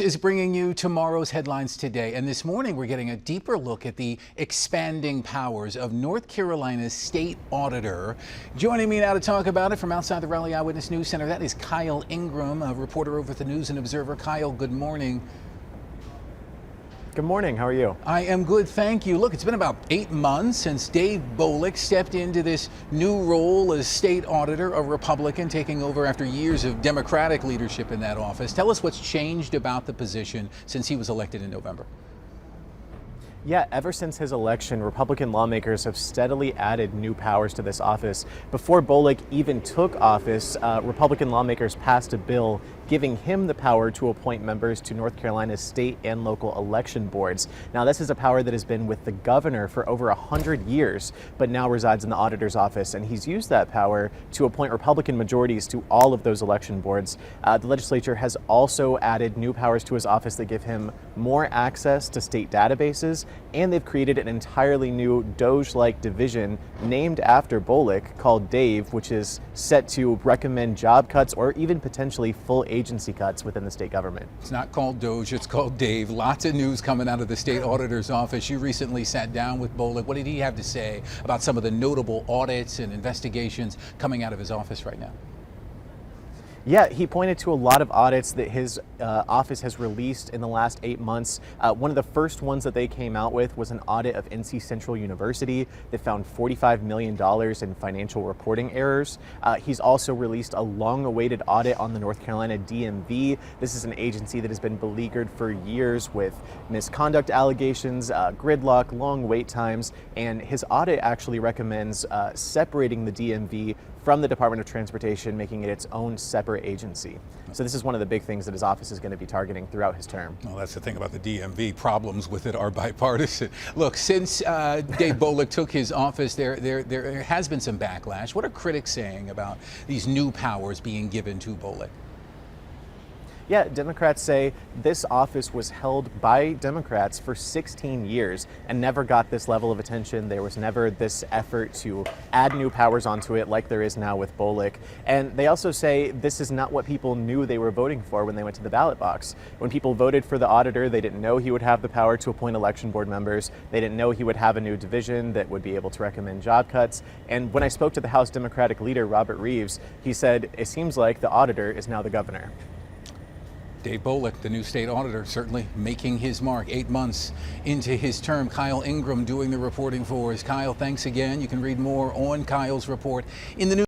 Is bringing you tomorrow's headlines today, and this morning we're getting a deeper look at the expanding powers of North Carolina's state auditor. Joining me now to talk about it from outside the Raleigh Eyewitness News Center, that is Kyle Ingram, a reporter over at the News and Observer. Kyle, good morning. Good morning. How are you? I am good, thank you. Look, it's been about 8 months since Dave Bolick stepped into this new role as state auditor, a Republican taking over after years of Democratic leadership in that office. Tell us what's changed about the position since he was elected in November. Yeah, ever since his election, Republican lawmakers have steadily added new powers to this office. Before Bolick even took office, Republican lawmakers passed a bill giving him the power to appoint members to North Carolina's state and local election boards. Now, this is a power that has been with the governor for over 100 years, but now resides in the auditor's office, and he's used that power to appoint Republican majorities to all of those election boards. The legislature has also added new powers to his office that give him more access to state databases, and they've created an entirely new DOJ-like division named after Bolick called Dave, which is set to recommend job cuts or even potentially full agency cuts within the state government. It's not called Doge, it's called Dave. Lots of news coming out of the state auditor's office. You recently sat down with Bolick. What did he have to say about some of the notable audits and investigations coming out of his office right now? Yeah, he pointed to a lot of audits that his office has released in the last 8 months. One of the first ones that they came out with was an audit of NC Central University that found $45 million in financial reporting errors. He's also released a long-awaited audit on the North Carolina DMV. This is an agency that has been beleaguered for years with misconduct allegations, gridlock, long wait times, and his audit actually recommends separating the DMV from the Department of Transportation, making it its own separate agency. So this is one of the big things that his office is going to be targeting throughout his term. Well, that's the thing about the DMV. Problems with it are bipartisan. Look, since Dave Bolick took his office, there has been some backlash. What are critics saying about these new powers being given to Bolick? Yeah, Democrats say this office was held by Democrats for 16 years and never got this level of attention. There was never this effort to add new powers onto it like there is now with Bolick. And they also say this is not what people knew they were voting for when they went to the ballot box. When people voted for the auditor, they didn't know he would have the power to appoint election board members. They didn't know he would have a new division that would be able to recommend job cuts. And when I spoke to the House Democratic leader, Robert Reeves, he said it seems like the auditor is now the governor. Dave Bolick, the new state auditor, certainly making his mark 8 months into his term. Kyle Ingram doing the reporting for us. Kyle, thanks again. You can read more on Kyle's report in the news.